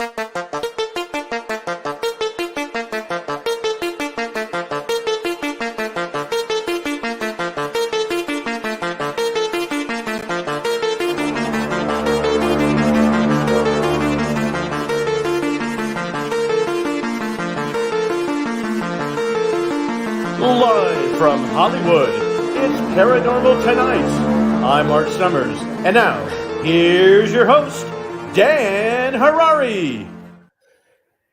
Live from Hollywood, it's Paranormal Tonight. I'm Mark Summers, and now, here's your host, Dan Harari.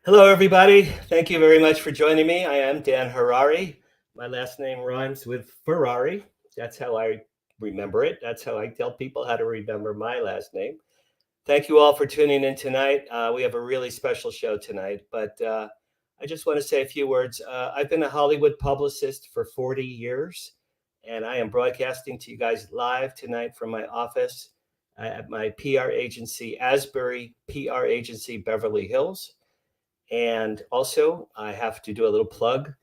Hello, everybody. Thank you very much for joining me. I am Dan Harari. My last name rhymes with Ferrari. That's how I remember it. That's how I tell people how to remember my last name. Thank you all for tuning in tonight. We have a really special show tonight, but I just want to say a few words. I've been a Hollywood publicist for 40 years, and I am broadcasting to you guys live tonight from my office at my PR agency, Asbury PR Agency, Beverly Hills. And also, I have to do a little plug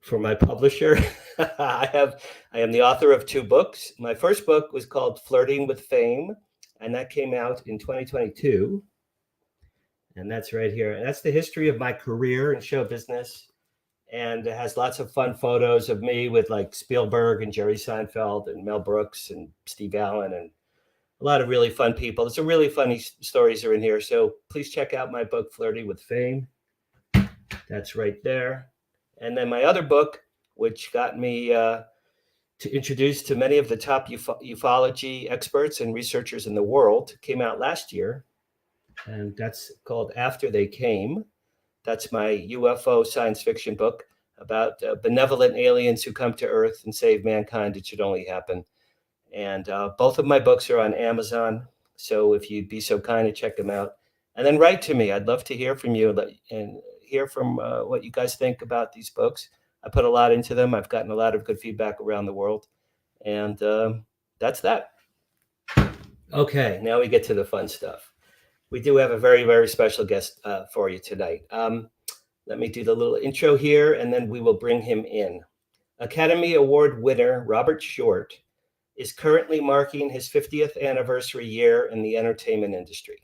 for my publisher. I am the author of 2 books. My first book was called Flirting with Fame, and that came out in 2022. And that's right here. And that's the history of my career in show business. And it has lots of fun photos of me with like Spielberg and Jerry Seinfeld and Mel Brooks and Steve Allen and a lot of really fun people. There's some really funny stories are in here. So please check out my book, Flirting with Fame. That's right there. And then my other book, which got me to introduce to many of the top ufology experts and researchers in the world, came out last year. And that's called After They Came. That's my UFO science fiction book about benevolent aliens who come to Earth and save mankind. It should only happen. And both of my books are on Amazon. So if you'd be so kind to check them out. And then write to me. I'd love to hear from you and hear from what you guys think about these books. I put a lot into them. I've gotten a lot of good feedback around the world. And that's that. Okay, now we get to the fun stuff. We do have a very, very special guest for you tonight. Let me do the little intro here, and then we will bring him in. Academy Award winner Robert Short is currently marking his 50th anniversary year in the entertainment industry.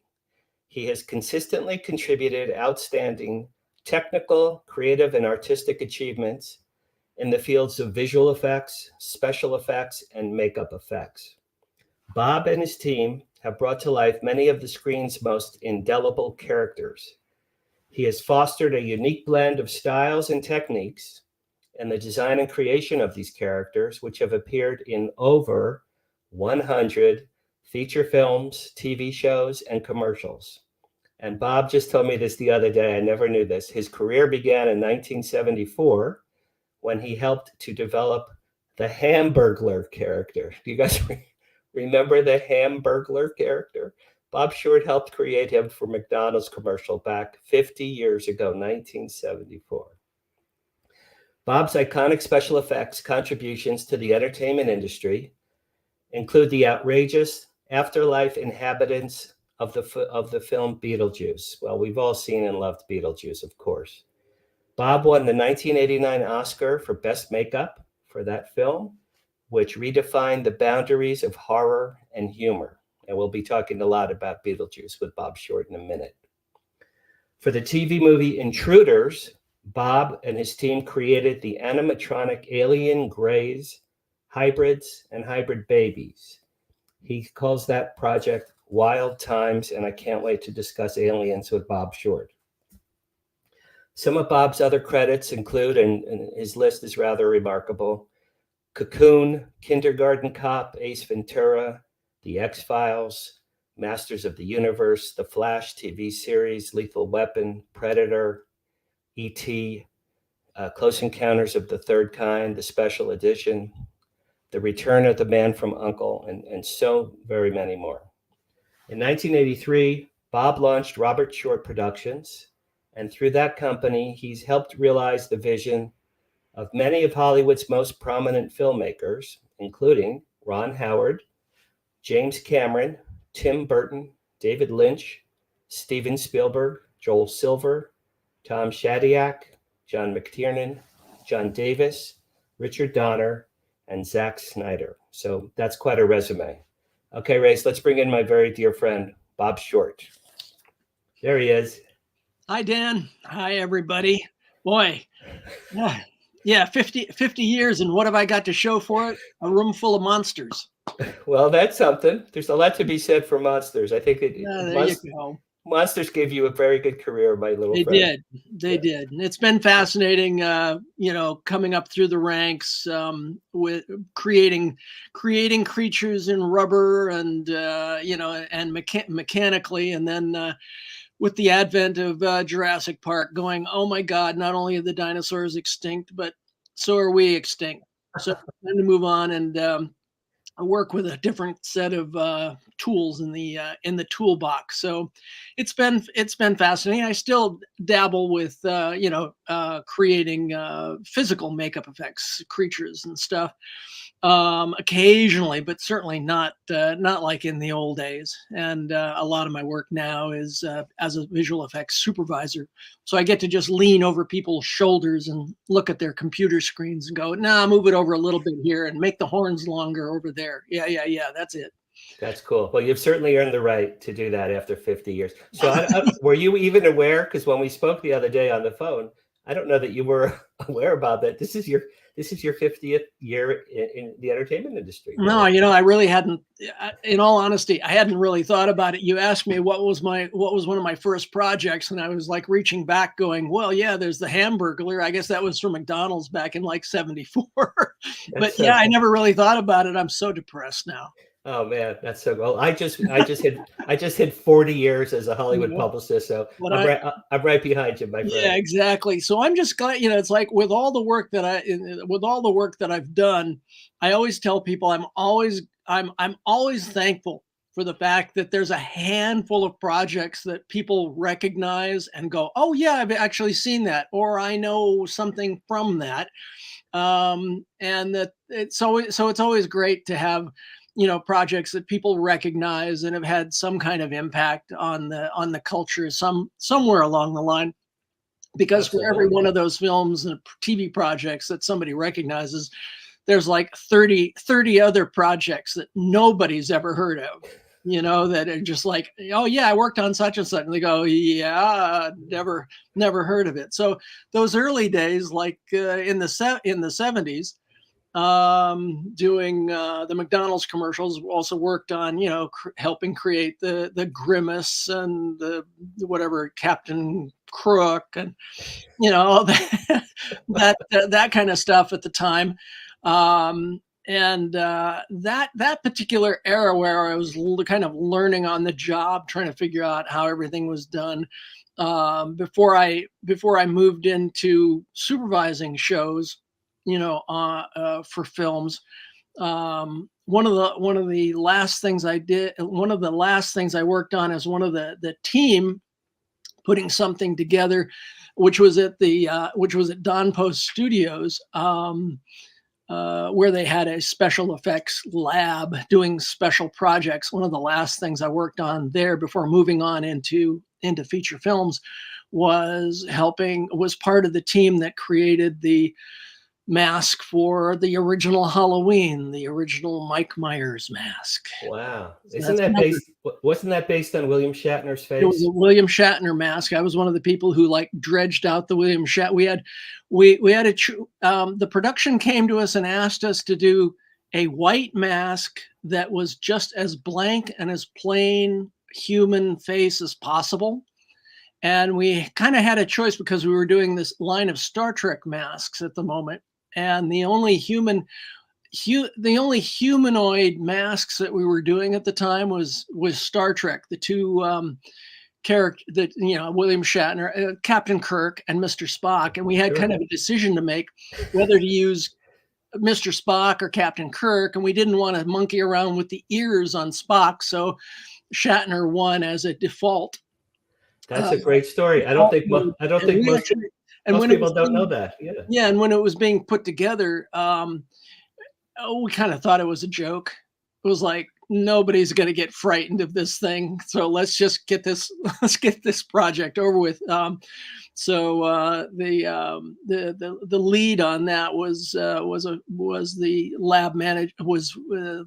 He has consistently contributed outstanding technical, creative, and artistic achievements in the fields of visual effects, special effects, and makeup effects. Bob and his team have brought to life many of the screen's most indelible characters. He has fostered a unique blend of styles and techniques in the design and creation of these characters, which have appeared in over 100 feature films, TV shows, and commercials. And Bob just told me this the other day. I never knew this. His career began in 1974 when he helped to develop the Hamburglar character. Do you guys remember the Hamburglar character? Bob Short helped create him for McDonald's commercial back 50 years ago, 1974. Bob's iconic special effects contributions to the entertainment industry include the outrageous afterlife inhabitants of the film Beetlejuice. Well, we've all seen and loved Beetlejuice, of course. Bob won the 1989 Oscar for Best Makeup for that film, which redefined the boundaries of horror and humor. And we'll be talking a lot about Beetlejuice with Bob Short in a minute. For the TV movie Intruders, Bob and his team created the animatronic alien greys, hybrids, and hybrid babies. He calls that project Wild Times, and I can't wait to discuss aliens with Bob Short. Some of Bob's other credits include, and his list is rather remarkable, Cocoon, Kindergarten Cop, Ace Ventura, The X-Files, Masters of the Universe, The Flash TV series, Lethal Weapon, Predator, E.T., Close Encounters of the Third Kind, the Special Edition, The Return of the Man from U.N.C.L.E., and so very many more. In 1983, Bob launched Robert Short Productions, and through that company, he's helped realize the vision of many of Hollywood's most prominent filmmakers, including Ron Howard, James Cameron, Tim Burton, David Lynch, Steven Spielberg, Joel Silver, Tom Shadyac, John McTiernan, John Davis, Richard Donner, and Zack Snyder. So that's quite a resume. Okay, Race, let's bring in my very dear friend, Bob Short. There he is. Hi, Dan. Hi, everybody. Boy, yeah, 50 years, and what have I got to show for it? A room full of monsters. Well, that's something. There's a lot to be said for monsters. I think There you go. monsters gave you a very good career, my little They friend. did. They did. And it's been fascinating, coming up through the ranks with creating creatures in rubber and, and mechanically. And then with the advent of Jurassic Park going, oh my God, not only are the dinosaurs extinct, but so are we extinct. So time to move on and I work with a different set of tools in the toolbox. So it's been fascinating. I still dabble with creating physical makeup effects, creatures and stuff occasionally, but certainly not like in the old days. And a lot of my work now is as a visual effects supervisor. So I get to just lean over people's shoulders and look at their computer screens and go, nah, move it over a little bit here and make the horns longer over there. Yeah, that's it. That's cool. Well, you've certainly earned the right to do that after 50 years. So were you even aware? Because when we spoke the other day on the phone, I don't know that you were aware about that. This is your 50th year in the entertainment industry. No, I really hadn't. In all honesty, I hadn't really thought about it. You asked me what was one of my first projects, and I was like reaching back, going, "Well, yeah, there's the Hamburglar. I guess that was from McDonald's back in like '74." But yeah, I never really thought about it. I'm so depressed now. Oh man, that's so cool. I just hit 40 years as a Hollywood publicist, so I'm right behind you, my friend. Yeah, exactly. So I'm just glad, it's like with all the work that I've done, I always tell people I'm always thankful for the fact that there's a handful of projects that people recognize and go, oh yeah, I've actually seen that, or I know something from that. And that it's always great to have projects that people recognize and have had some kind of impact on the culture somewhere along the line. Because for every one of those films and TV projects that somebody recognizes, there's like 30 other projects that nobody's ever heard of, that are just like, oh yeah, I worked on such and such. And they go, yeah, never heard of it. So those early days, like in the 70s, doing the McDonald's commercials, also worked on helping create the Grimace and the whatever Captain Crook and all that kind of stuff at the time. And that particular era where I was kind of learning on the job, trying to figure out how everything was done, before I moved into supervising shows, for films. One of the last things I worked on as one of the team putting something together, which was at Don Post Studios, where they had a special effects lab doing special projects. One of the last things I worked on there before moving on into feature films was part of the team that created the mask for the original Halloween, the original Mike Myers mask. Wow. Wasn't that based on William Shatner's face? It was a William Shatner mask. I was one of the people who dredged out the William Shatner. The production came to us and asked us to do a white mask that was just as blank and as plain human face as possible. And we kind of had a choice because we were doing this line of Star Trek masks at the moment. And the only humanoid masks that we were doing at the time was Star Trek. The two character that William Shatner, Captain Kirk, and Mr. Spock, and we had kind of a decision to make whether to use Mr. Spock or Captain Kirk, and we didn't want to monkey around with the ears on Spock, so Shatner won as a default. That's a great story. I don't think most people don't know that. Yeah, and when it was being put together, we kind of thought it was a joke. It was like, nobody's going to get frightened of this thing. So let's just get this, let's get this project over with. The lead on that was the lab manager, was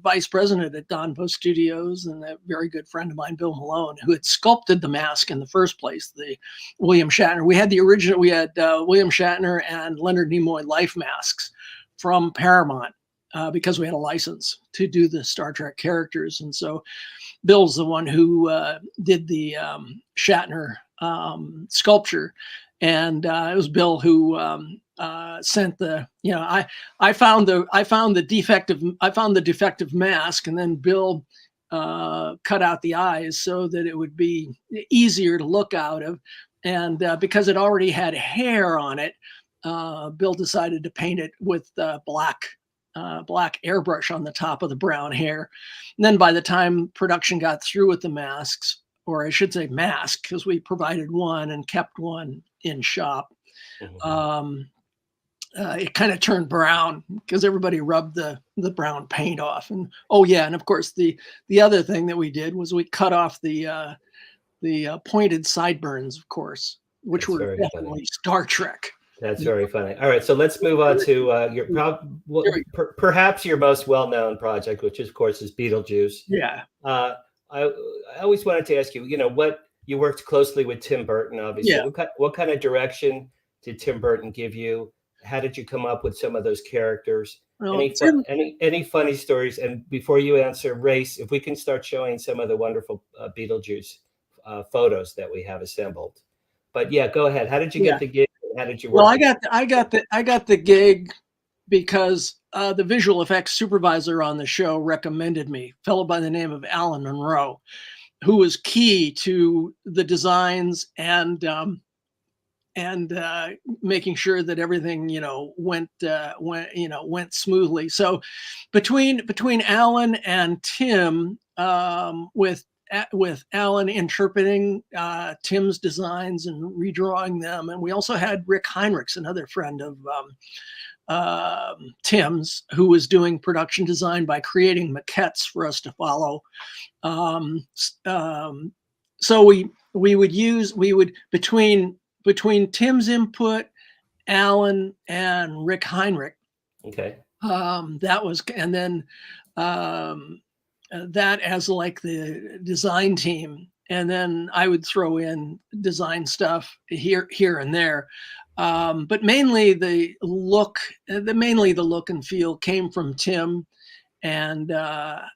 vice president at Donpo Studios, and a very good friend of mine, Bill Malone, who had sculpted the mask in the first place. The William Shatner. We had the original. We had William Shatner and Leonard Nimoy life masks from Paramount. Because we had a license to do the Star Trek characters. And so Bill's the one who did the Shatner sculpture. And it was Bill who sent the, I found the defective mask, and then Bill cut out the eyes so that it would be easier to look out of. And because it already had hair on it, Bill decided to paint it with black airbrush on the top of the brown hair. And then by the time production got through with the masks, or I should say mask, because we provided one and kept one in shop, it kind of turned brown because everybody rubbed the brown paint off. And and of course the other thing that we did was we cut off the pointed sideburns, of course, which were definitely Star Trek. That's very funny. All right, so let's move on to perhaps your most well-known project, which of course is Beetlejuice. Yeah. I always wanted to ask you, what you worked closely with Tim Burton, obviously. Yeah. What kind of direction did Tim Burton give you? How did you come up with some of those characters? Well, any funny stories? And before you answer, Race, if we can start showing some of the wonderful Beetlejuice photos that we have assembled. But yeah, go ahead. How did you get the gig? How did you work? Well, I got the gig because the visual effects supervisor on the show recommended me, a fellow by the name of Alan Monroe, who was key to the designs and making sure that everything went smoothly. So between Alan and Tim, with Alan interpreting Tim's designs and redrawing them. And we also had Rick Heinrichs, another friend of Tim's, who was doing production design by creating maquettes for us to follow. So we would between Tim's input, Alan and Rick Heinrich. Okay. That was, and then that as like the design team, and then I would throw in design stuff here and there, but mainly the look and feel came from Tim, and I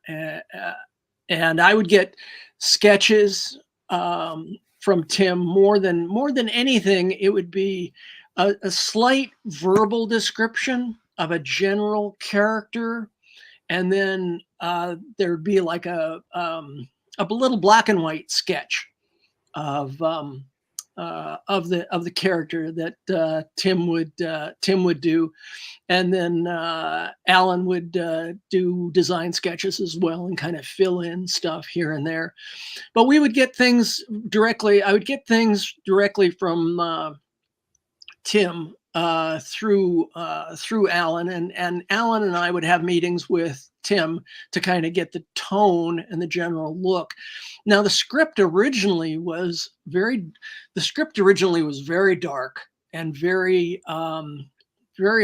would get sketches from Tim. More than anything, it would be a slight verbal description of a general character. And then there'd be like a little black and white sketch of the character that Tim would do, and then Alan would do design sketches as well and kind of fill in stuff here and there. But we would get things directly. I would get things directly from Tim through Alan, and Alan and I would have meetings with Tim to kind of get the tone and the general look. Now the script originally was very dark and very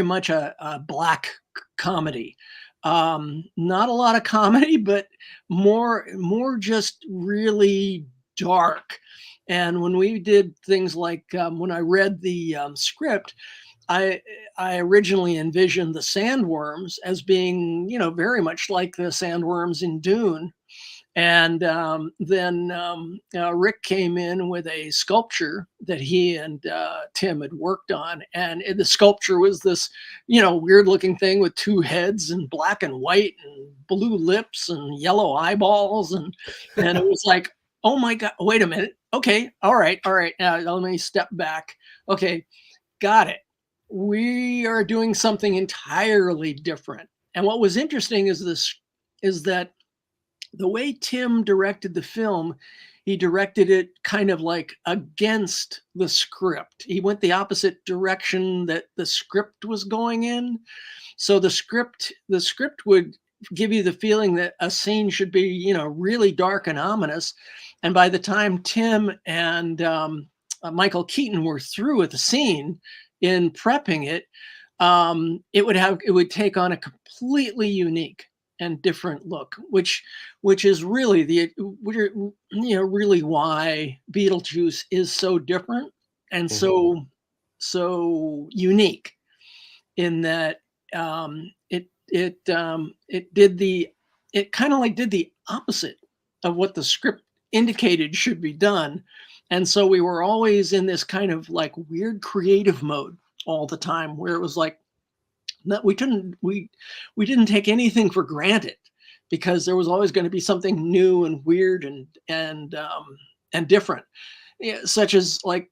much a black comedy. Not a lot of comedy, but more just really dark. And when we did things like when I read the script, I originally envisioned the sandworms as being, very much like the sandworms in Dune. And then Rick came in with a sculpture that he and Tim had worked on. And the sculpture was this, weird looking thing with two heads and black and white and blue lips and yellow eyeballs. And it was like, oh my God, wait a minute. Okay. All right. Let me step back. Okay. Got it. We are doing something entirely different. And what was interesting is that the way Tim directed the film, he directed it kind of like against the script. He went the opposite direction that the script was going in. So the script would give you the feeling that a scene should be, really dark and ominous. And by the time Tim and Michael Keaton were through with the scene in prepping it, it would take on a completely unique and different look, which is really really why Beetlejuice is so different and so unique, in that it kind of like did the opposite of what the script indicated should be done. And so we were always in this kind of like weird creative mode all the time, where it was like that we didn't take anything for granted, because there was always going to be something new and weird and different. Yeah, such as like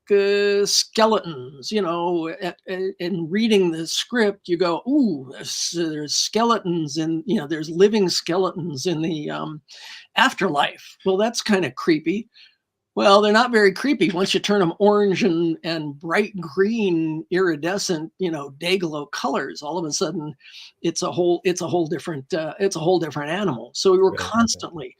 skeletons, and reading the script, you go, ooh, there's skeletons, and there's living skeletons in the afterlife. Well, that's kind of creepy. Well, they're not very creepy once you turn them orange and bright green, iridescent, day-glow colors. All of a sudden, it's a whole different animal. So we were constantly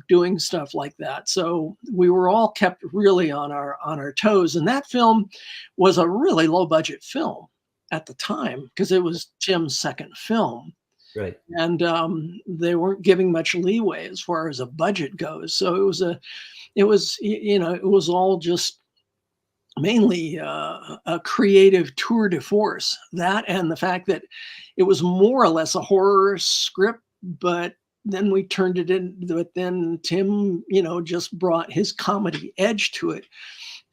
doing stuff like that. So we were all kept really on our toes. And that film was a really low budget film at the time, because it was Tim's second film. Right. And they weren't giving much leeway as far as a budget goes. So it was all just mainly a creative tour de force. That, and the fact that it was more or less a horror script, but then we turned it in. But then Tim, just brought his comedy edge to it.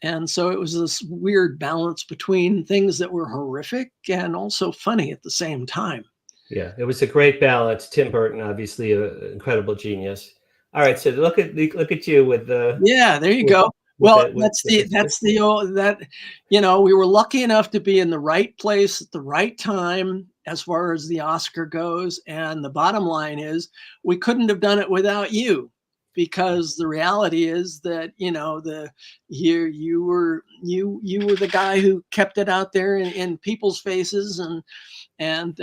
And so it was this weird balance between things that were horrific and also funny at the same time. Yeah, it was a great balance. Tim Burton, obviously an incredible genius. All right, so look at you with the. Yeah, there you go. Well, we were lucky enough to be in the right place at the right time as far as the Oscar goes. And the bottom line is, we couldn't have done it without you, because the reality is that, you were the guy who kept it out there in people's faces and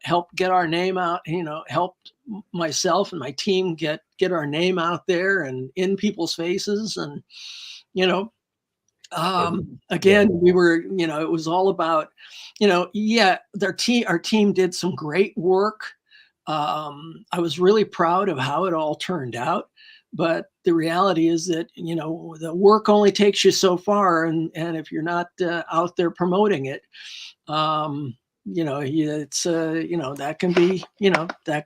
helped get our name out, helped myself and my team get our name out there and in people's faces. And, again, we were, it was all about, our team did some great work. I was really proud of how it all turned out. But the reality is that, the work only takes you so far. And if you're not out there promoting it, it's that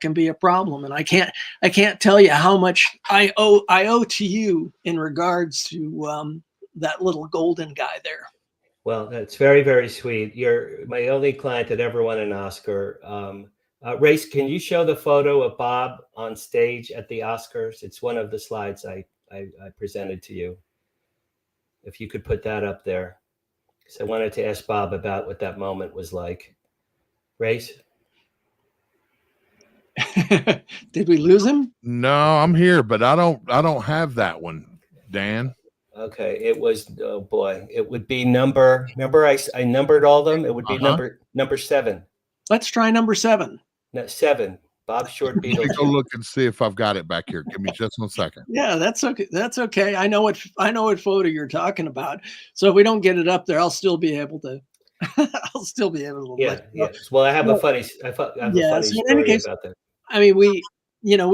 can be a problem. And I can't tell you how much I owe to you in regards to that little golden guy there. Well, that's very, very sweet. You're my only client that ever won an Oscar. Race, can you show the photo of Bob on stage at the Oscars? It's one of the slides I presented to you. If you could put that up there. So I wanted to ask Bob about what that moment was like. Race? Did we lose him? No, I'm here, but I don't have that one, Dan. Okay, it was, oh boy, it would be number. Remember, I numbered all of them. It would be number 7. Let's try number 7. No, 7. Bob Short Let me Beetlejuice. go look and see if I've got it back here. Give me just 1 second. Yeah, that's okay. That's okay. I know what photo you're talking about. So if we don't get it up there, I'll still be able to. Yeah. Well, I have a funny story about that. I mean, we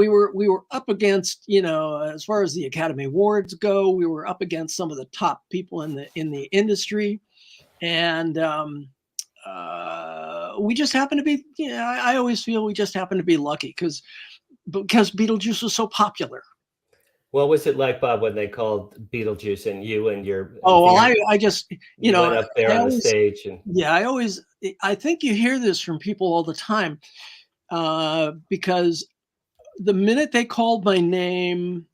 were up against, as far as the Academy Awards go, we were up against some of the top people in the industry, and we just happened to be. I always feel we just happened to be lucky because Beetlejuice was so popular. What was it like, Bob, when they called Beetlejuice and you and your? Oh, well, I just went up there on the stage and. Yeah, I think you hear this from people all the time, because the minute they called my name,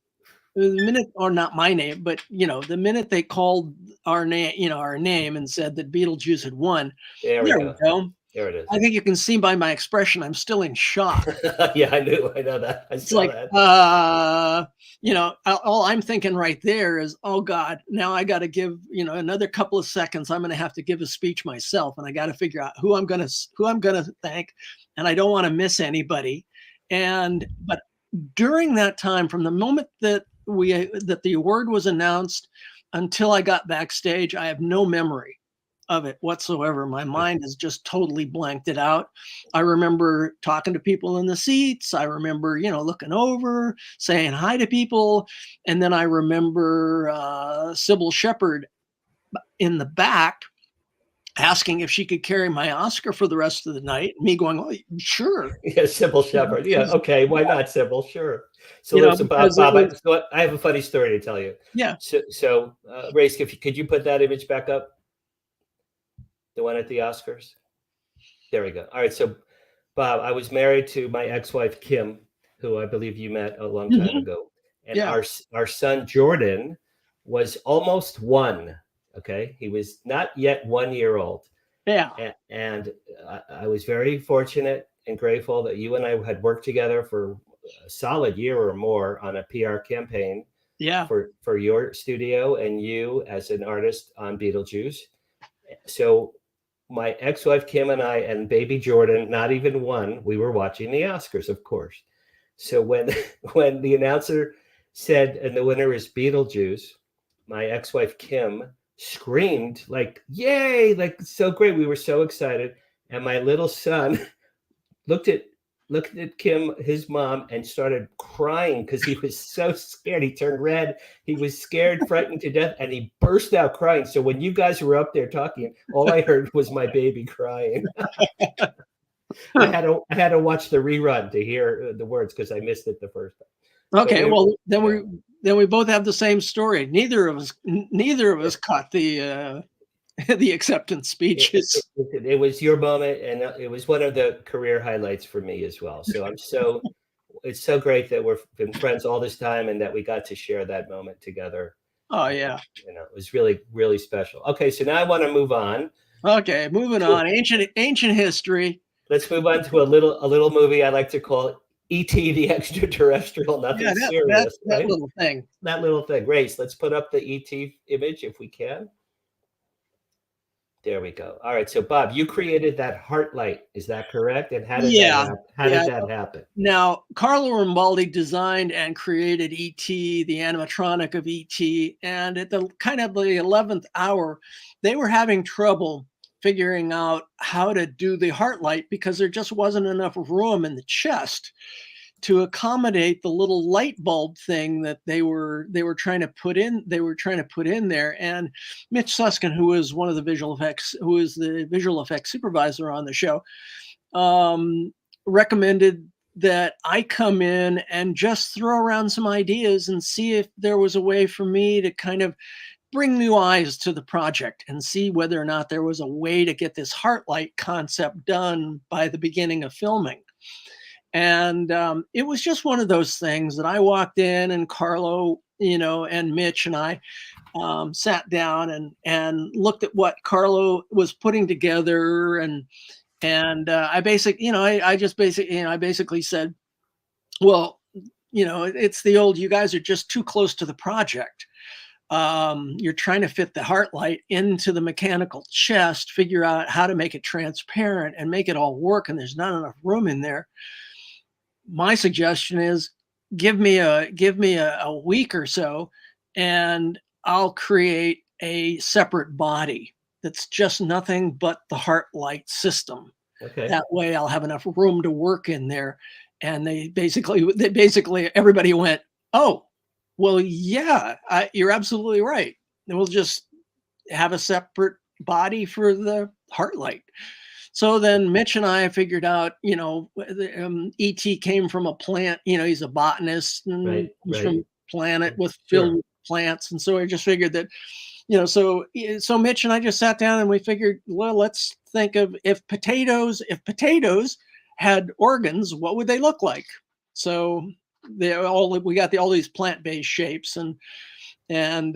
or not my name, but the minute they called our name and said that Beetlejuice had won, there we go. There it is. I think you can see by my expression, I'm still in shock. Yeah, I know that. I saw that. All I'm thinking right there is, oh God, now I got to give, another couple of seconds. I'm going to have to give a speech myself, and I got to figure out who I'm going to thank, and I don't want to miss anybody. But during that time, from the moment that the award was announced until I got backstage, I have no memory of it whatsoever. My mind has just totally blanked it out. I remember talking to people in the seats. I remember, looking over, saying hi to people. And then I remember Sybil Shepherd in the back asking if she could carry my Oscar for the rest of the night. Me going, oh, sure. Yeah, Sybil Shepherd. Yeah, okay. Why not, Sybil? Sure. So listen, because Bob, it was, I have a funny story to tell you. yeah. So Race, could you put that image back up? The one at the Oscars? There we go. All right. So, Bob, I was married to my ex-wife, Kim, who I believe you met a long time ago. And Yeah. our son, Jordan, was almost 1. Okay. He was not yet 1 year old. Yeah. And I was very fortunate and grateful that you and I had worked together for a solid year or more on a PR campaign. Yeah. For your studio and you as an artist on Beetlejuice. So my ex-wife Kim and I and baby Jordan, not even 1, we were watching the Oscars, of course. So when the announcer said, and the winner is Beetlejuice, my ex-wife Kim screamed like, yay, like so great. We were so excited. And my little son looked at Kim, his mom, and started crying because he was so scared. He turned red. He was scared, frightened to death, and he burst out crying. So when you guys were up there talking, all I heard was my baby crying. I had to watch the rerun to hear the words because I missed it the first time. Okay, well then we both have the same story. Neither of us caught the the acceptance speeches. It was your moment, and it was one of the career highlights for me as well. So it's so great that we've been friends all this time and that we got to share that moment together. Oh yeah. It was really, really special. Okay, so now I want to move on. Okay, moving on. Ancient history. Let's move on to a little movie I like to call E.T. the Extraterrestrial. Nothing serious. That little thing. That little thing. Grace, let's put up the E.T. image if we can. There we go. All right. So, Bob, you created that heartlight. Is that correct? And how did that happen? Now, Carlo Rambaldi designed and created E.T., the animatronic of E.T., and at the kind of the 11th hour, they were having trouble figuring out how to do the heartlight because there just wasn't enough room in the chest to accommodate the little light bulb thing that they were trying to put in. They were trying to put in there, and Mitch Suskin, who is the visual effects supervisor on the show, recommended that I come in and just throw around some ideas and see if there was a way for me to kind of bring new eyes to the project and see whether or not there was a way to get this heartlight concept done by the beginning of filming. And it was just one of those things that I walked in, and Carlo, and Mitch and I sat down and looked at what Carlo was putting together, and I basically said, well, it's the old, you guys are just too close to the project. You're trying to fit the heartlight into the mechanical chest, figure out how to make it transparent and make it all work, and there's not enough room in there. My suggestion is give me a week or so, and I'll create a separate body that's just nothing but the heartlight system. Okay. That way I'll have enough room to work in there. And they basically everybody went, oh, well, yeah, you're absolutely right. And we'll just have a separate body for the heartlight. So then Mitch and I figured out, E.T. came from a plant, he's a botanist and he's from a planet filled with plants. And so I just figured that, so Mitch and I just sat down and we figured, well, let's think of if potatoes had organs, what would they look like? So we got all these plant-based shapes and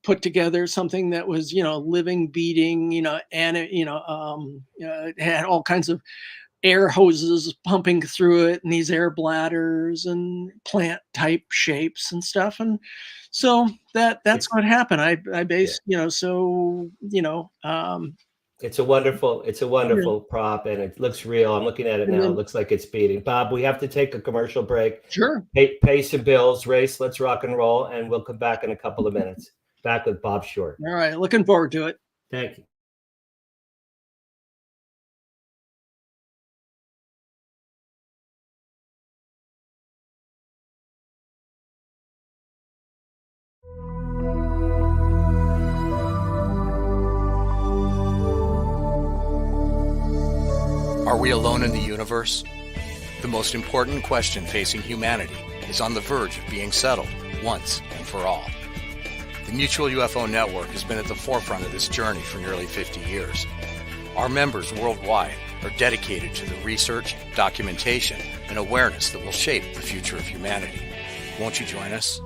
put together something that was, living, beating, and it had all kinds of air hoses pumping through it, and these air bladders and plant type shapes and stuff. And so that's what happened. I based, It's a wonderful prop, and it looks real. I'm looking at it And now. It then, looks like it's beating. Bob, we have to take a commercial break. sure. Pay some bills, race. Let's rock and roll, and we'll come back in a couple of minutes. Back with Bob Short. All right. Looking forward to it. Thank you. Are we alone in the universe? The most important question facing humanity is on the verge of being settled once and for all. The Mutual UFO Network has been at the forefront of this journey for nearly 50 years. Our members worldwide are dedicated to the research, documentation, and awareness that will shape the future of humanity. Won't you join us?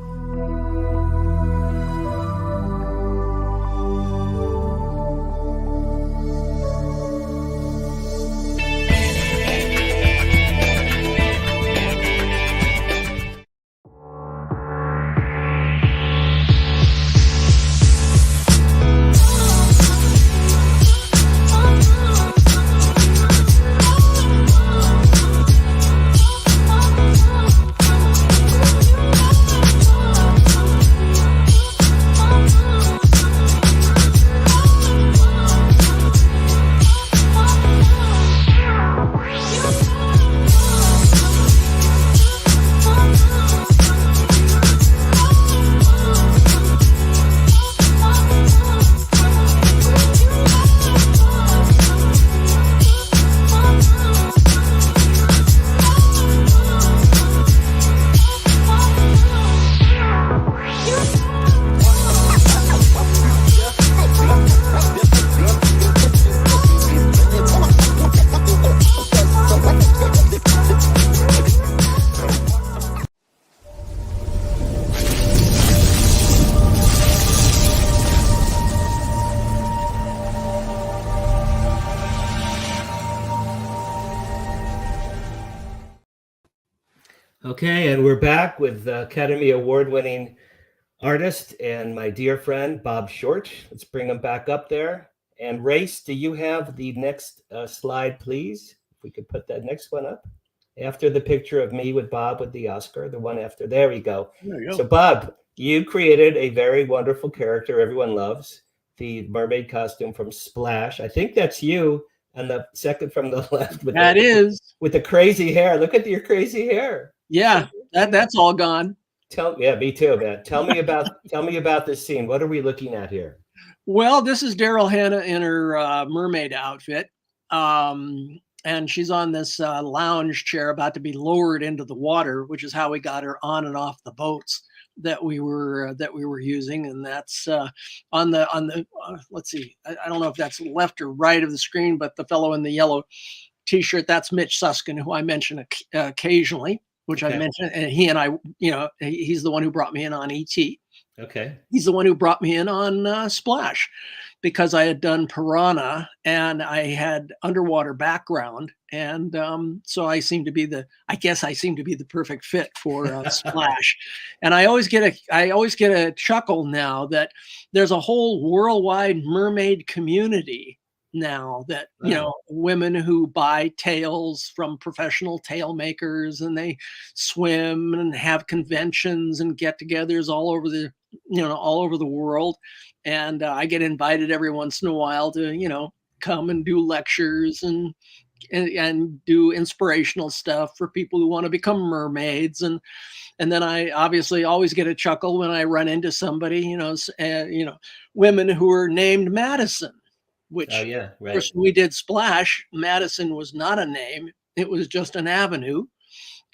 Okay, and we're back with Academy Award-winning artist and my dear friend, Bob Short. Let's bring him back up there. And Race, do you have the next slide, please? If we could put that next one up. After the picture of me with Bob with the Oscar, the one after. There we go. There you go. So, Bob, you created a very wonderful character everyone loves, the mermaid costume from Splash. I think that's you. And the second from the left with with the crazy hair. Look at your crazy hair. Yeah, that's all gone. Yeah, me too, man. Tell me about this scene. What are we looking at here? Well, this is Daryl Hannah in her mermaid outfit. And she's on this lounge chair about to be lowered into the water, which is how we got her on and off the boats that we were using. And that's on the let's see, I don't know if that's left or right of the screen, but the fellow in the yellow t-shirt, that's Mitch Suskin, who I mention occasionally, which I mentioned, and he and I, he's the one who brought me in on ET. Okay. He's the one who brought me in on Splash, because I had done Piranha and I had underwater background. And so I seem to be the perfect fit for Splash. And I always get a chuckle now that there's a whole worldwide mermaid community now, that women who buy tails from professional tail makers, and they swim and have conventions and get-togethers all over the world. And I get invited every once in a while to come and do lectures and do inspirational stuff for people who want to become mermaids. And then I obviously always get a chuckle when I run into somebody, women who are named Madison, which, of course, when we did Splash, Madison was not a name. It was just an avenue.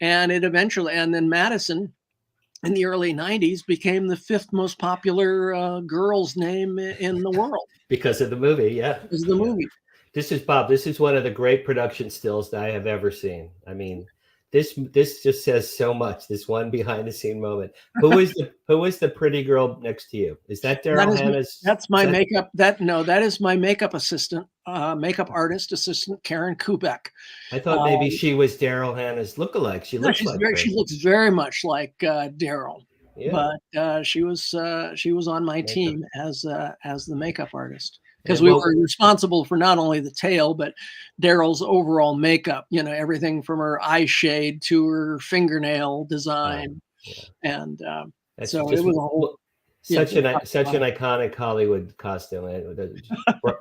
And then Madison in the early 90s became the 5th most popular girl's name in the world. Because of the movie, yeah. Because of the movie. This is Bob. This is one of the great production stills that I have ever seen. I mean, this just says so much. This one behind the scene moment. Who is the pretty girl next to you? Is that Daryl Hannah's? That's my makeup. That is my makeup assistant, makeup artist assistant, Karen Kubek. I thought maybe she was Daryl Hannah's lookalike. She looks very much like Daryl. Yeah. But she was on my team as the makeup artist. because And we what? were responsible for not only the tail, but Daryl's overall makeup, everything from her eye shade to her fingernail design. Yeah. And That's so just it was a whole, such an iconic Hollywood costume.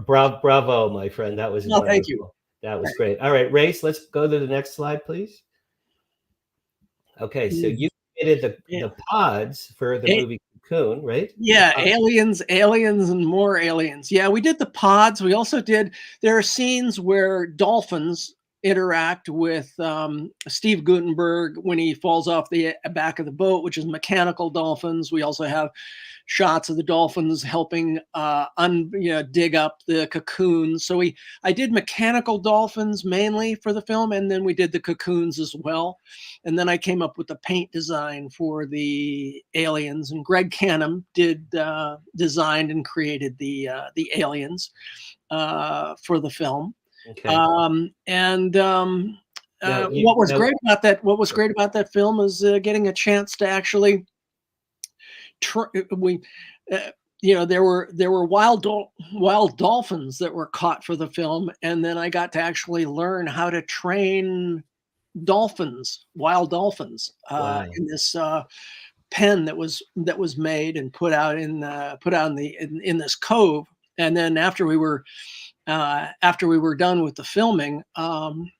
Bravo, my friend. That was no, thank you. wonderful. That was Right. great. All right, Race, let's go to the next slide, please. Okay, so you created the pods for the movie Cocoon, right? Yeah, aliens, and more aliens. Yeah, we did the pods. We also did, there are scenes where dolphins interact with Steve Gutenberg when he falls off the back of the boat, which is mechanical dolphins. We also have shots of the dolphins helping dig up the cocoons. So I did mechanical dolphins mainly for the film, and then we did the cocoons as well. And then I came up with the paint design for the aliens, and Greg Canham designed and created the aliens for the film. Okay. What was great about that film is getting a chance to actually there were wild dolphins that were caught for the film, and then I got to actually learn how to train wild dolphins in this pen that was made and put out in this cove. And then after we were done with the filming,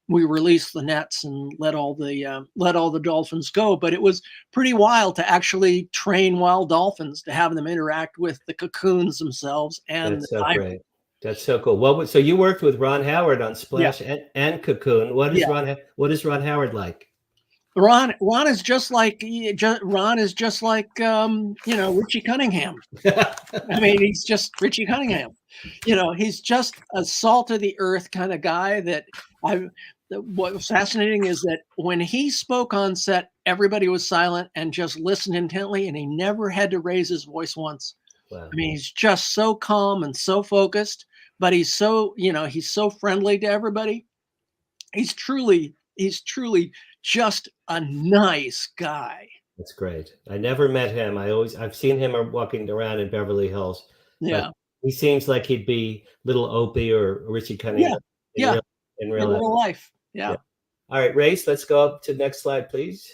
we released the nets and let all the dolphins go. But it was pretty wild to actually train wild dolphins, to have them interact with the cocoons themselves. And that's so great. That's so cool. So you worked with Ron Howard on Splash and Cocoon. What is Ron Howard like? Ron is just like Richie Cunningham. I mean, he's just Richie Cunningham. He's just a salt of the earth kind of guy. What was fascinating is that when he spoke on set, everybody was silent and just listened intently, and he never had to raise his voice once. Wow. I mean, he's just so calm and so focused, but he's so friendly to everybody. He's truly just a nice guy. That's great. I never met him. I've seen him walking around in Beverly Hills. Yeah. He seems like he'd be little Opie or Richie Cunningham in real life. Yeah. All right, Race, let's go up to the next slide, please.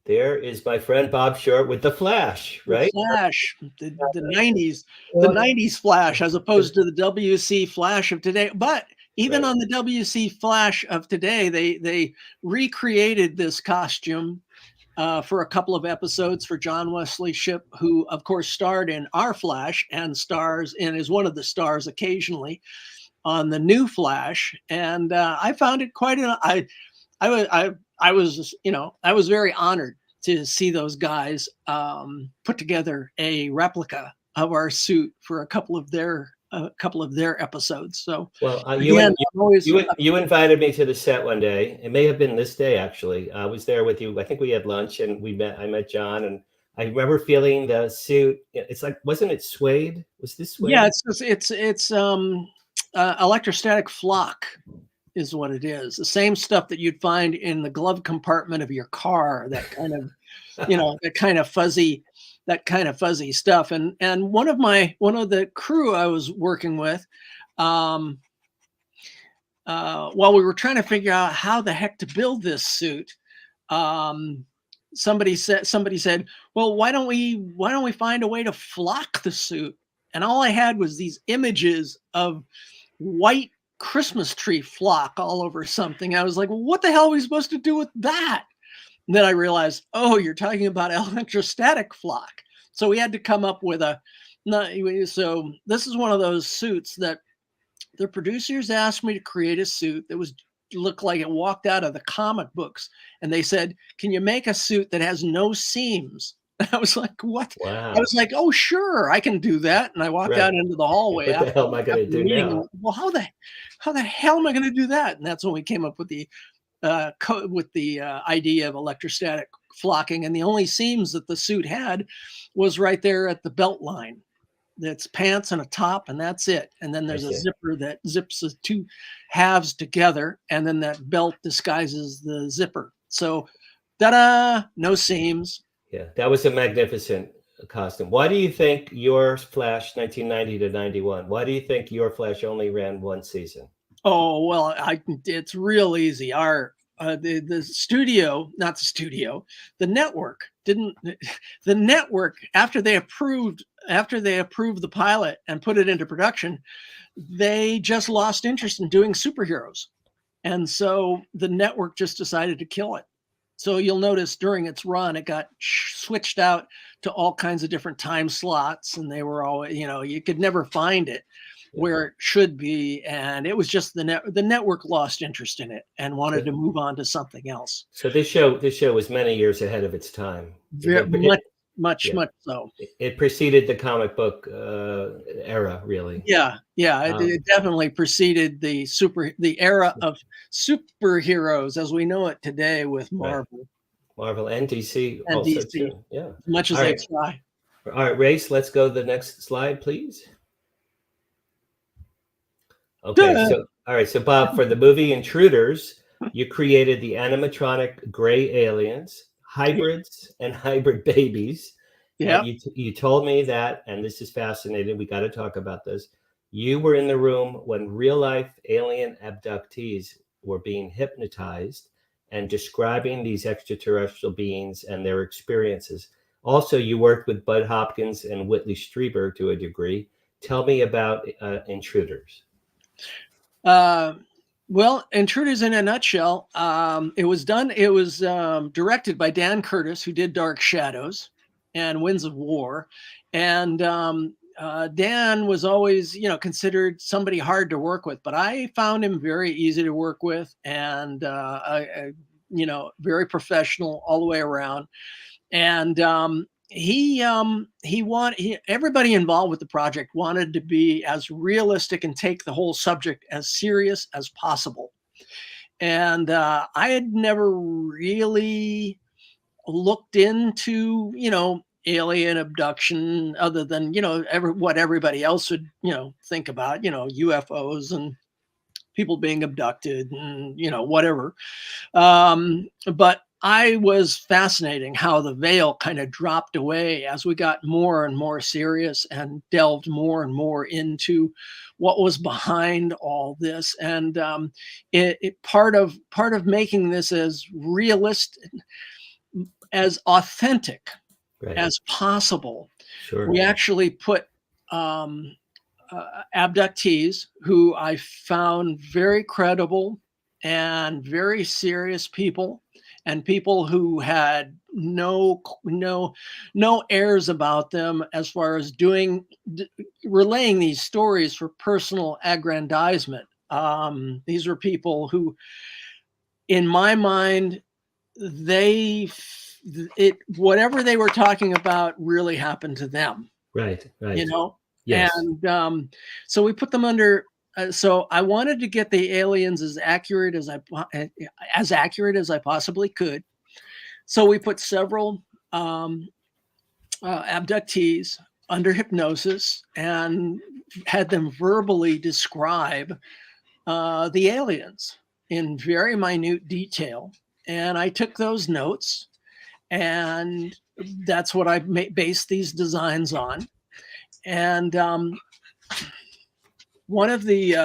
There is my friend Bob Short with the Flash, right? The Flash, the 90s Flash, as opposed to the WC Flash of today. But even on the WC Flash of today, they recreated this costume for a couple of episodes for John Wesley Shipp, who of course starred in our Flash and is one of the stars occasionally on the new Flash. And I found it quite I was very honored to see those guys put together a replica of our suit for a couple of their episodes. So, you invited me to the set one day. It may have been this day, actually. I was there with you. I think we had lunch and I met John, and I remember feeling the suit. It's like, wasn't it suede? Was this suede? Yeah, it's electrostatic flock is what it is. The same stuff that you'd find in the glove compartment of your car, that kind of, that kind of fuzzy stuff. And one of the crew I was working with, while we were trying to figure out how the heck to build this suit, somebody said, well, why don't we find a way to flock the suit? And all I had was these images of white Christmas tree flock all over something. I was like, well, what the hell are we supposed to do with that? And then I realized, oh, you're talking about electrostatic flock. So we had to come up with so this is one of those suits that the producers asked me to create a suit that looked like it walked out of the comic books. And they said, can you make a suit that has no seams? And I was like, what? Wow. I was like, oh, sure, I can do that. And I walked out into the hallway. What the hell am I going to do now? Well, how the hell am I going to do that? And that's when we came up with the idea of electrostatic flocking. And the only seams that the suit had was right there at the belt line. That's pants and a top, and that's it. And then there's a zipper that zips the two halves together, and then that belt disguises the zipper. So, ta-da! No seams. Yeah, that was a magnificent costume. Why do you think your Flash 1990 to 91? Why do you think your Flash only ran one season? Oh, well, it's real easy. The studio, not the studio, the network didn't. The network, after they approved the pilot and put it into production, they just lost interest in doing superheroes, and so the network just decided to kill it. So you'll notice during its run, it got switched out to all kinds of different time slots, and they were all, you could never find it where it should be, and it was just the network lost interest in it and wanted to move on to something else. So this show was many years ahead of its time. Very much so. It preceded the comic book era, really. Yeah, it definitely preceded the era of superheroes as we know it today with Marvel. Marvel and DC and also DC, too. Yeah, as much as they try. All right, Race, let's go to the next slide, please. Okay, so Bob, for the movie Intruders, you created the animatronic gray aliens, hybrids, and hybrid babies. Yeah. You told me that, and this is fascinating. We got to talk about this. You were in the room when real life alien abductees were being hypnotized and describing these extraterrestrial beings and their experiences. Also, you worked with Bud Hopkins and Whitley Strieber to a degree. Tell me about Intruders. Well, Intruders in a nutshell, it was directed by Dan Curtis, who did Dark Shadows and Winds of War. And Dan was always, considered somebody hard to work with, but I found him very easy to work with and, very professional all the way around. And everybody involved with the project wanted to be as realistic and take the whole subject as serious as possible. And I had never really looked into, alien abduction other than, what everybody else would, think about, UFOs and people being abducted and, whatever. But I was fascinating how the veil kind of dropped away as we got more and more serious and delved more and more into what was behind all this. And part of making this as realistic, as authentic as possible. Sure. We actually put abductees who I found very credible and very serious people, and people who had no airs about them as far as relaying these stories for personal aggrandizement. These were people who, in my mind, whatever they were talking about really happened to them. Right. Yes. And so we put them under. So I wanted to get the aliens as accurate as I possibly could. So we put several abductees under hypnosis and had them verbally describe the aliens in very minute detail. And I took those notes, and that's what I based these designs on. And one of the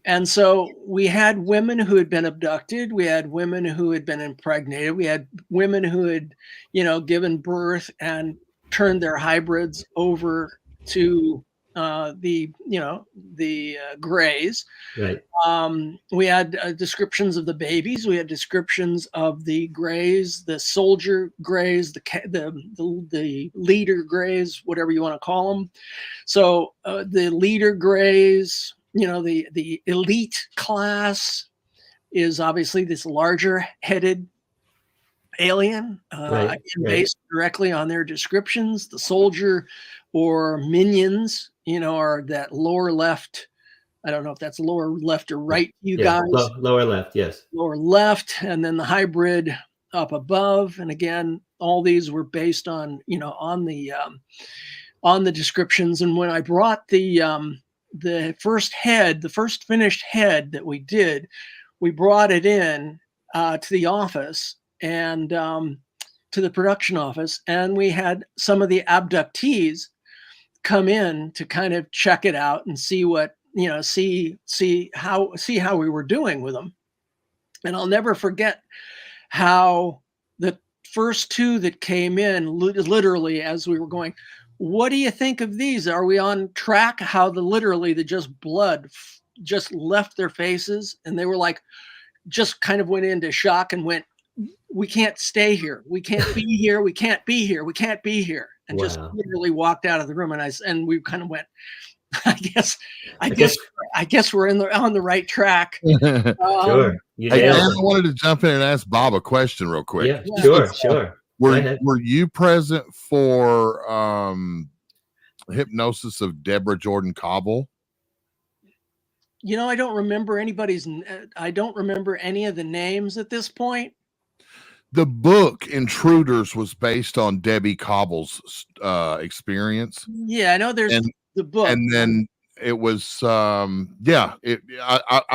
and so we had women who had been abducted, we had women who had been impregnated, we had women who had given birth and turned their hybrids over to the grays. Right. We had descriptions of the babies. We had descriptions of the grays, the soldier grays, the leader grays, whatever you want to call them. So the leader grays, the elite class is obviously this larger headed alien, based directly on their descriptions. The soldier or minions, are that lower left. I don't know if that's lower left or right, guys. Lower left, yes. Lower left, and then the hybrid up above. And again, all these were based on, on the descriptions. And when I brought the first finished head that we did, we brought it in to the office and to the production office, and we had some of the abductees come in to kind of check it out and see what, see how we were doing with them. And I'll never forget how the first two that came in, literally as we were going, what do you think of these? Are we on track? How literally the just blood just left their faces, and they were like, just kind of went into shock and went, we can't stay here. We can't be here. We can't be here. We can't be here. And just literally walked out of the room. And we kind of went, I guess we're on the right track. Sure. Hey, I wanted to jump in and ask Bob a question real quick. Yeah, sure. Were you present for hypnosis of Deborah Jordan Cobble? I don't remember I don't remember any of the names at this point. The book Intruders was based on Debbie Cobble's experience. Yeah, I know there's the book. And then it was, I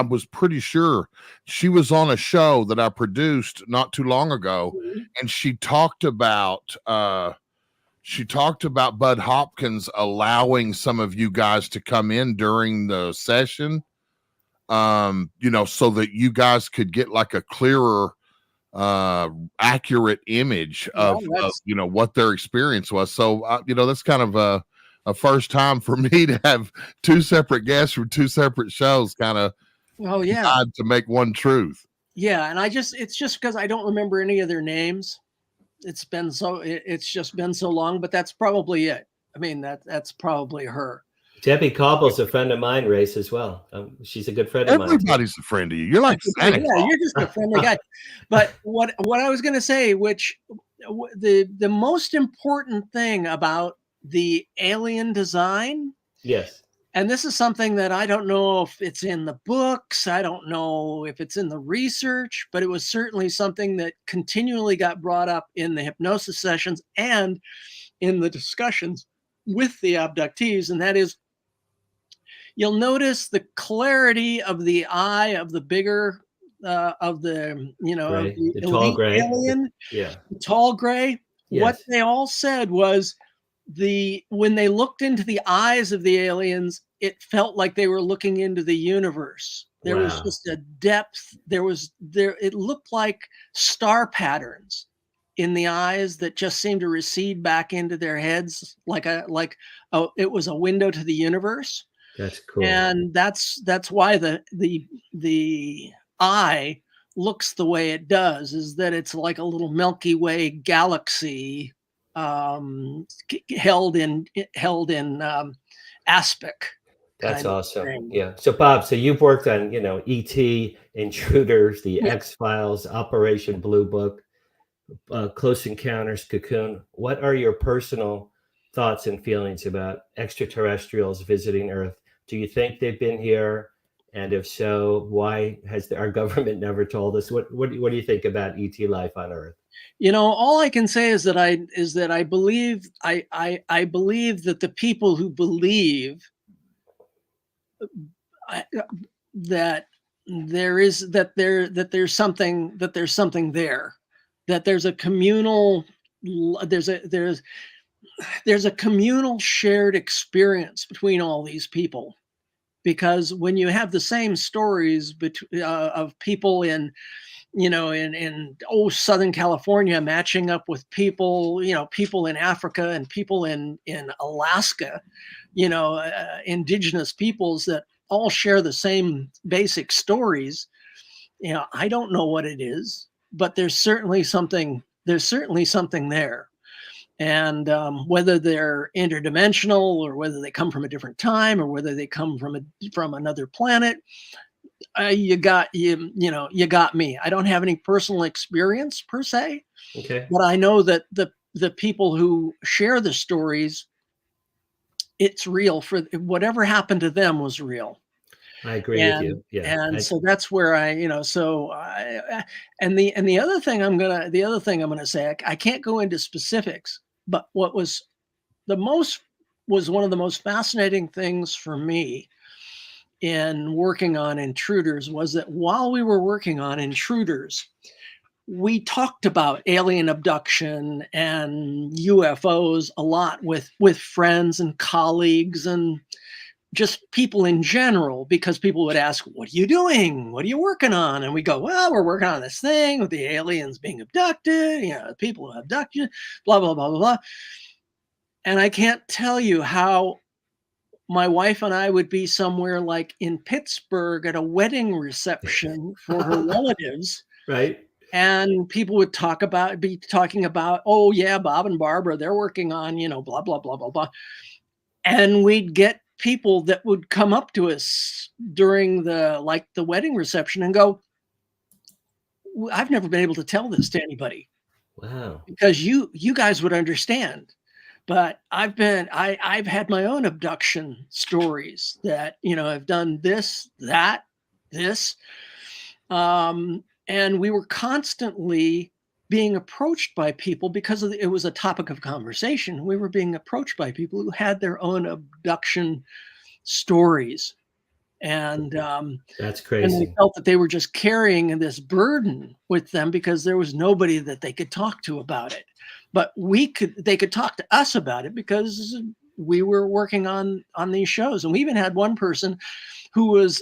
was pretty sure she was on a show that I produced not too long ago. Mm-hmm. And she talked about Bud Hopkins allowing some of you guys to come in during the session, so that you guys could get like a clearer, accurate image of what their experience was. So that's kind of a first time for me to have two separate guests from two separate shows kind of to make one truth. Yeah, and it's just because I don't remember any of their names. It's just been so long, but that's probably it. I mean, that's probably her. Debbie Cobble's a friend of mine, Race, as well. She's a good friend of mine. Everybody's a friend of you. You're like Santa Claus. You're just a friendly guy. But what I was going to say, which the most important thing about the alien design, yes, and this is something that I don't know if it's in the books, I don't know if it's in the research, but it was certainly something that continually got brought up in the hypnosis sessions and in the discussions with the abductees, and that is, you'll notice the clarity of the eye of the bigger of the the tall gray alien, the tall gray. Yes. What they all said was when they looked into the eyes of the aliens, it felt like they were looking into the universe. There was just a depth. It looked like star patterns in the eyes that just seemed to recede back into their heads, it was a window to the universe. That's cool. And that's why the eye looks the way it does, is that it's like a little Milky Way galaxy held in aspect. That's awesome. Yeah. So Bob, you've worked on, E.T., Intruders, the X-Files, Operation Blue Book, Close Encounters, Cocoon. What are your personal thoughts and feelings about extraterrestrials visiting Earth? Do you think they've been here? And if so, why has our government never told us? What do you think about ET life on Earth? All I can say is that I believe I believe that the people who believe that there's something there, that there's a communal shared experience between all these people. Because when you have the same stories of people in Southern California matching up with people in Africa and people in Alaska, indigenous peoples that all share the same basic stories, I don't know what it is, but there's certainly something there. And whether they're interdimensional or whether they come from a different time or whether they come from another planet, you got me. I don't have any personal experience per se, okay, but I know that the people who share the stories, it's real. For whatever happened to them was real. I agree with you. Yeah, and so that's where and the other thing I'm gonna say, I can't go into specifics, but what was one of the most fascinating things for me in working on Intruders was that while we were working on Intruders, we talked about alien abduction and UFOs a lot with friends and colleagues and just people in general, because people would ask, what are you doing? What are you working on? And we go, well, we're working on this thing with the aliens being abducted, people who abducted, blah, blah, blah, blah, blah. And I can't tell you how my wife and I would be somewhere like in Pittsburgh at a wedding reception for her relatives. Right. And people would be talking about, oh yeah, Bob and Barbara, they're working on, blah, blah, blah, blah, blah. And we'd get people that would come up to us during the wedding reception and go, I've never been able to tell this to anybody. Wow. Because you guys would understand. But I've had my own abduction stories that, I've done this, that, this. And we were constantly being approached by people because it was a topic of conversation. We were being approached by people who had their own abduction stories. And that's crazy. And they felt that they were just carrying this burden with them because there was nobody that they could talk to about it. But they could talk to us about it because we were working on these shows. And we even had one person who was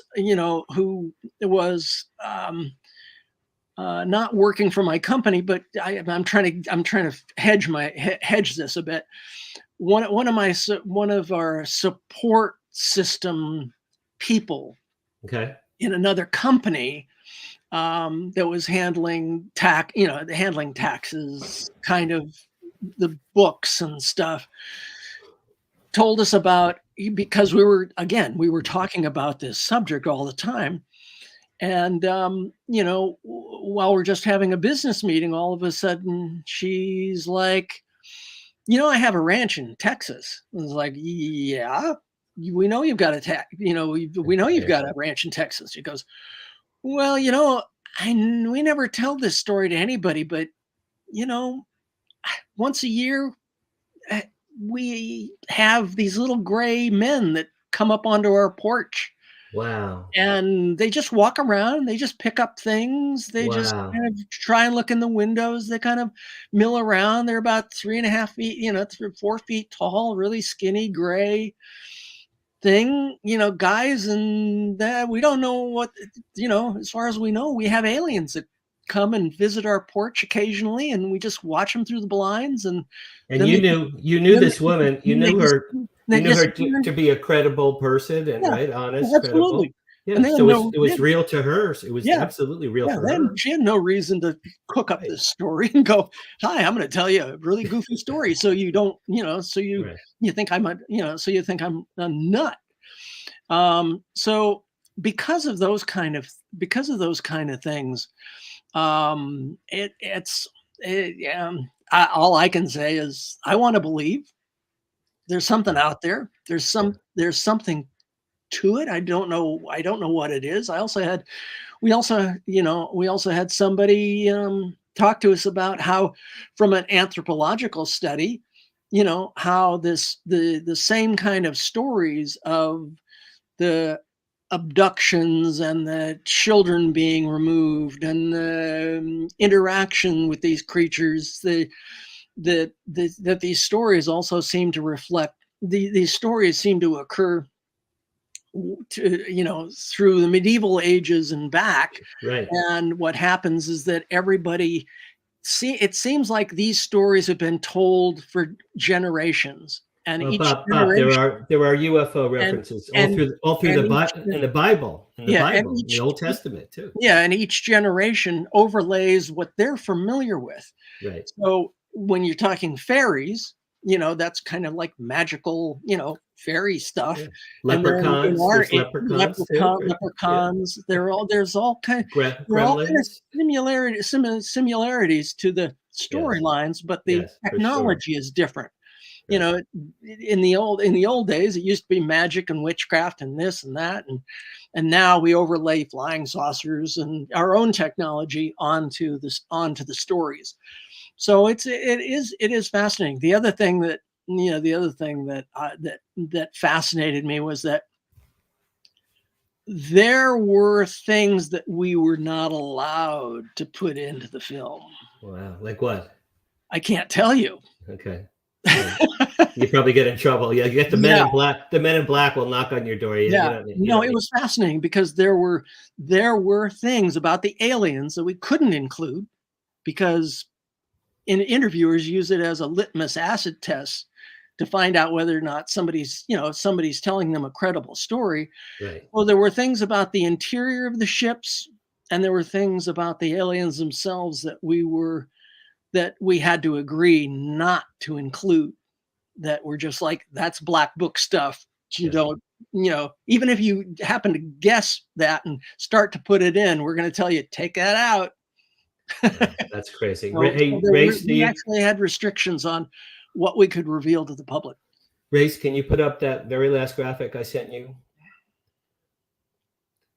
not working for my company, but I'm trying to hedge this a bit. One of our support system people, okay, in another company that was handling taxes, kind of the books and stuff, told us about, because we were talking about this subject all the time. And, while we're just having a business meeting, all of a sudden she's like, I have a ranch in Texas. I was like, yeah, we know you've got we know you've got a ranch in Texas. She goes, well, we never tell this story to anybody, but, once a year we have these little gray men that come up onto our porch. Wow. And they just walk around. They just pick up things. They just kind of try and look in the windows. They kind of mill around. They're about 3.5 feet, 4 feet tall, really skinny, gray thing, guys. And we don't know what, as far as we know, we have aliens that come and visit our porch occasionally, and we just watch them through the blinds. And you knew this woman. You knew her. You knew her to be a credible person and honest, absolutely. Credible. Yeah, so it was real to her. It was absolutely real for her. She had no reason to cook up this story and go, "Hi, I'm going to tell you a really goofy story," so you don't, you think I'm a nut. So because of those kind of things, all I can say is I want to believe there's something out there. There's something to it. I don't know what it is. We also had somebody talk to us about how, from an anthropological study, how the same kind of stories of the abductions and the children being removed and the interaction with these creatures, that these stories also seem to reflect, these stories seem to occur through the medieval ages and back. Right. And what happens is that it seems like these stories have been told for generations. And there are UFO references all through the Bible, in the Old Testament too. Yeah, and each generation overlays what they're familiar with. Right. So when you're talking fairies, that's kind of like magical, fairy stuff. Yeah. Leprechauns. Leprechauns. Yeah. There's all kind of similarities to the storylines, but the technology is different. Right. In the old days, it used to be magic and witchcraft and this and that, and now we overlay flying saucers and our own technology onto the stories. So it is fascinating. The other thing that that fascinated me was that there were things that we were not allowed to put into the film. Wow. Like what? I can't tell you. Okay. You probably get in trouble. Yeah, you get the men in black. The men in black will knock on your door. Yeah. It was fascinating because there were things about the aliens that we couldn't include because interviewers use it as a litmus acid test to find out whether or not somebody's telling them a credible story. Right. Well, there were things about the interior of the ships, and there were things about the aliens themselves that we had to agree not to include, that were just like, that's black book stuff. You don't, even if you happen to guess that and start to put it in, we're going to tell you, take that out. That's crazy. We actually had restrictions on what we could reveal to the public. Race, can you put up that very last graphic I sent you?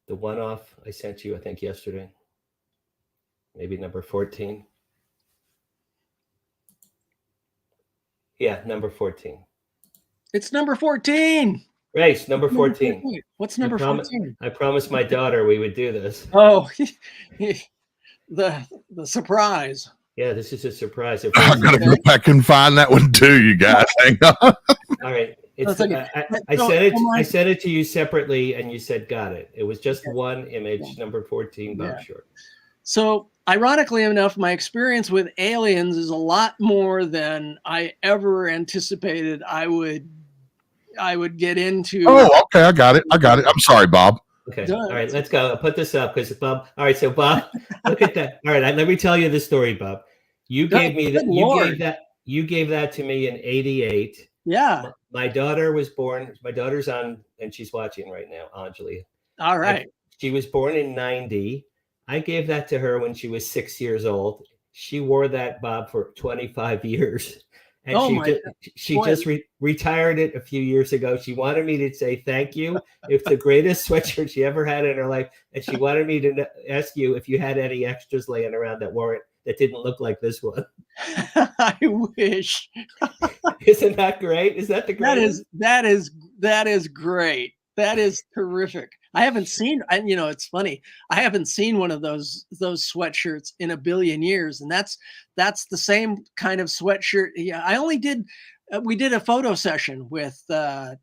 The one-off I sent you, I think, yesterday. Maybe number 14. Yeah, number 14. It's number 14. Race, number 14. What's number 14? I promised my daughter we would do this. Oh, the surprise. Yeah, this is a surprise. I gotta go back and find that one too, you guys. Hang on. All right. I sent it to you separately, and you said got it. It was just one image, number 14, Bob Short. So, ironically enough, my experience with aliens is a lot more than I ever anticipated I would get into. Oh, okay, I got it. I'm sorry, Bob. Okay. All right, let's go. I'll put this up because Bob. All right, so Bob, look at that. All right, let me tell you the story, Bob. You gave me that. You gave that to me in '88. Yeah. My daughter was born. My daughter's on, and she's watching right now, Anjali. All right. She was born in '90. I gave that to her when she was 6 years old. She wore that, Bob, for 25 years. And she just retired it a few years ago. She wanted me to say thank you. It's the greatest sweatshirt she ever had in her life. And she wanted me to ask you if you had any extras laying around that didn't look like this one. I wish. Isn't that great? Is that the greatest? That is great. That is terrific. I haven't seen, it's funny. I haven't seen one of those sweatshirts in a billion years. And that's the same kind of sweatshirt. Yeah. We did a photo session with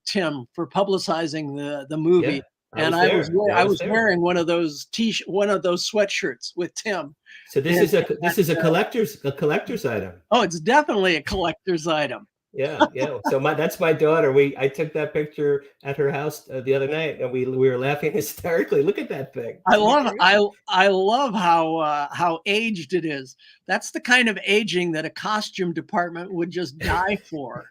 Tim for publicizing the movie. Yeah, I was wearing one of those sweatshirts with Tim. So this is a collector's item. Oh, it's definitely a collector's item. Yeah. So that's my daughter. I took that picture at her house the other night, and we were laughing hysterically. Look at that thing. I love how aged it is. That's the kind of aging that a costume department would just die for.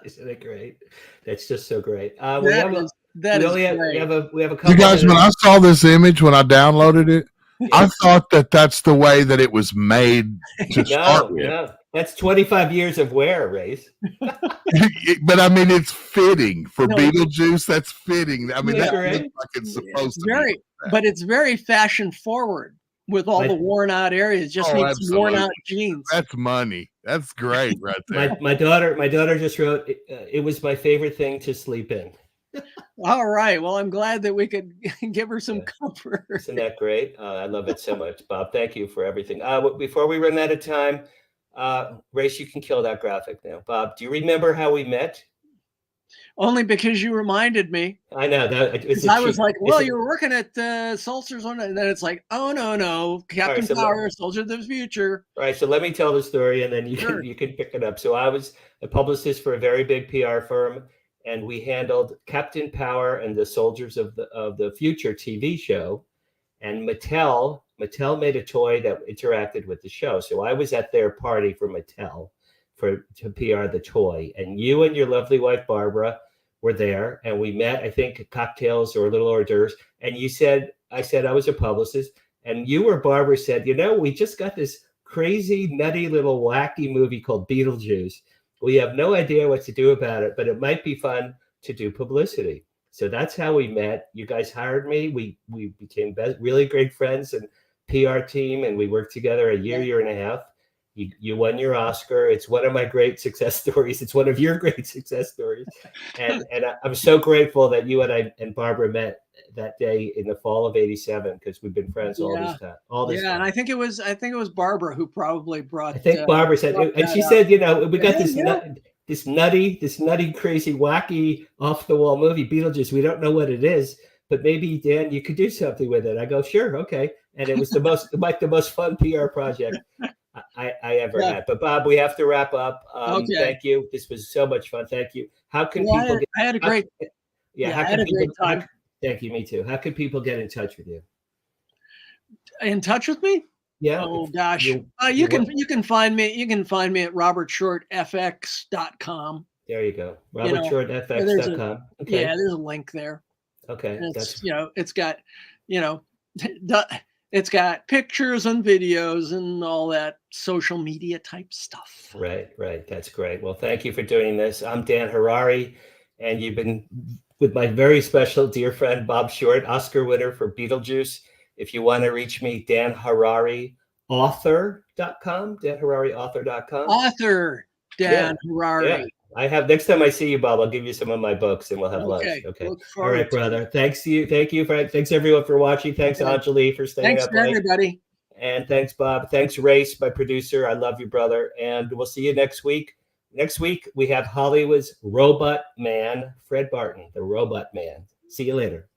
Isn't it great? That's just so great. We have a couple. You guys, when I saw this image, when I downloaded it, I thought that's the way that it was made to start with. No. That's 25 years of wear, Race. But I mean, it's fitting for Beetlejuice. That's fitting. I mean, that looks like it's supposed to be. But it's very fashion forward with all the worn out areas. Just needs worn out jeans. That's money. That's great, right there. My daughter just wrote, "It was my favorite thing to sleep in." All right. Well, I'm glad that we could give her some comfort. Isn't that great? I love it so much, Bob. Thank you for everything. Before we run out of time, Race, you can kill that graphic now. Bob, do you remember how we met? Only because you reminded me. I know. I was like, well, you were working at Soldiers on it. And then it's like, oh, no. Captain Power, Soldier of the Future. All right. So let me tell the story, and then you can pick it up. So I was a publicist for a very big PR firm, and we handled Captain Power and the Soldiers of the Future TV show. And Mattel made a toy that interacted with the show. So I was at their party for Mattel to PR the toy. And you and your lovely wife, Barbara, were there. And we met, I think, cocktails or little hors d'oeuvres. And I said I was a publicist. And you or Barbara said, we just got this crazy, nutty little wacky movie called Beetlejuice. We have no idea what to do about it, but it might be fun to do publicity. So that's how we met. You guys hired me. We became really great friends and PR team, and we worked together a year and a half. You won your Oscar. It's one of my great success stories. It's one of your great success stories. And I'm so grateful that you and I and Barbara met that day in the fall of '87, because we've been friends all this time. And I think it was Barbara who probably brought. I think Barbara said, and she said, we got this nutty, crazy, wacky, off the wall movie, Beetlejuice. We don't know what it is, but maybe Dan, you could do something with it. I go, sure, okay. And it was the most fun PR project I ever had. But Bob, we have to wrap up. Thank you. This was so much fun. Thank you. How can people I had a great time. Thank you. Me too. How can people get in touch with you? In touch with me? Yeah. Oh gosh. You can find me. You can find me at robertshortfx.com. There you go. robertshortfx.com. Okay. Yeah, there's a link there. Okay. It's got pictures and videos and all that social media type stuff. Right. That's great. Well, thank you for doing this. I'm Dan Harari, and you've been with my very special dear friend, Bob Short, Oscar winner for Beetlejuice. If you want to reach me, danharariauthor.com, danharariauthor.com. Author Dan Harari. Yeah. I have, next time I see you, Bob, I'll give you some of my books and we'll have lunch. Okay. All right, brother. Thanks to you. Thank you, Frank. Thanks everyone for watching. Thanks, Anjali, for staying up late. Thanks, everybody. And thanks, Bob. Thanks, Race, my producer. I love you, brother. And we'll see you next week. Next week, we have Hollywood's Robot Man, Fred Barton, the Robot Man. See you later.